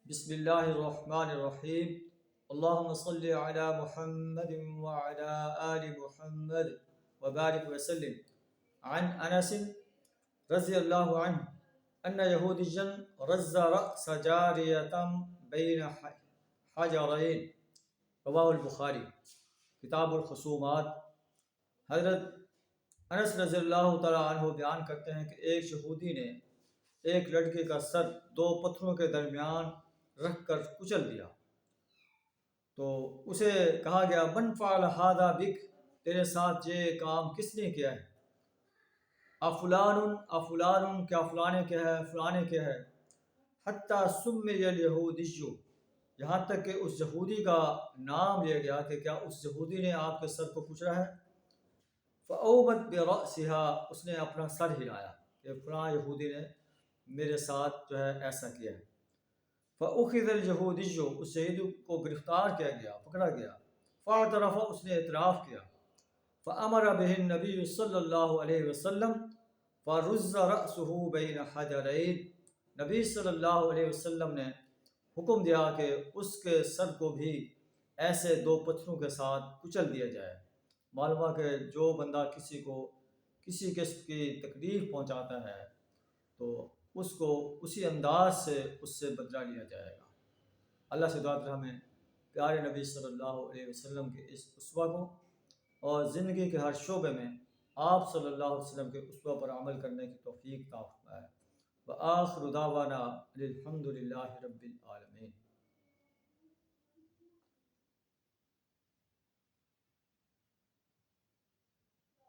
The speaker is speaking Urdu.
بسم اللہ الرحمن الرحیم اللہم صلی علی محمد وعلی آل محمد وبارک وسلم عن انس رضی اللہ عنہ ان یہودیا رز رأس جاریۃ بین حجرین رواہ البخاری۔ کتاب الخصومات۔ حضرت انس رضی اللہ تعالیٰ عنہ بیان کرتے ہیں کہ ایک یہودی نے ایک لڑکے کا سر دو پتھروں کے درمیان رکھ کر کچل دیا، تو اسے کہا گیا من فعل ھذا بک، تیرے ساتھ یہ کام کس نے کیا ہے؟ افلان کیا فلانے کیا ہے، فلانے کیا ہے؟ حتیٰ سمی الیہودی، یہاں تک کہ اس یہودی کا نام لیا گیا کہ کیا اس یہودی نے آپ کے سر کو کچلا ہے؟ فاومت برأسها، اس نے اپنا سر ہلایا کہ فلاں یہودی نے میرے ساتھ جو ہے ایسا کیا ہے۔ فاخذ الیہودی، اس یہودی کو گرفتار کیا گیا، پکڑا گیا۔ فاعترف، اس نے اعتراف کیا۔ فامر به النبی صلی اللہ علیہ وسلم فرز رأسه بین حجرین، نبی صلی اللہ علیہ وسلم نے حکم دیا کہ اس کے سر کو بھی ایسے دو پتھروں کے ساتھ کچل دیا جائے۔ معلوم ہے کہ جو بندہ کسی کو کسی قسم کی تکلیف پہنچاتا ہے تو اس کو اسی انداز سے اس سے بدلہ لیا جائے گا۔ اللہ سے دعا کہ ہمیں پیارے نبی صلی اللہ علیہ وسلم کے اس اسوہ کو اور زندگی کے ہر شعبے میں آپ صلی اللہ علیہ وسلم کے اسوہ پر عمل کرنے کی توفیق عطا فرمائے۔ وآخر دعوانا الحمد للہ رب العالمین۔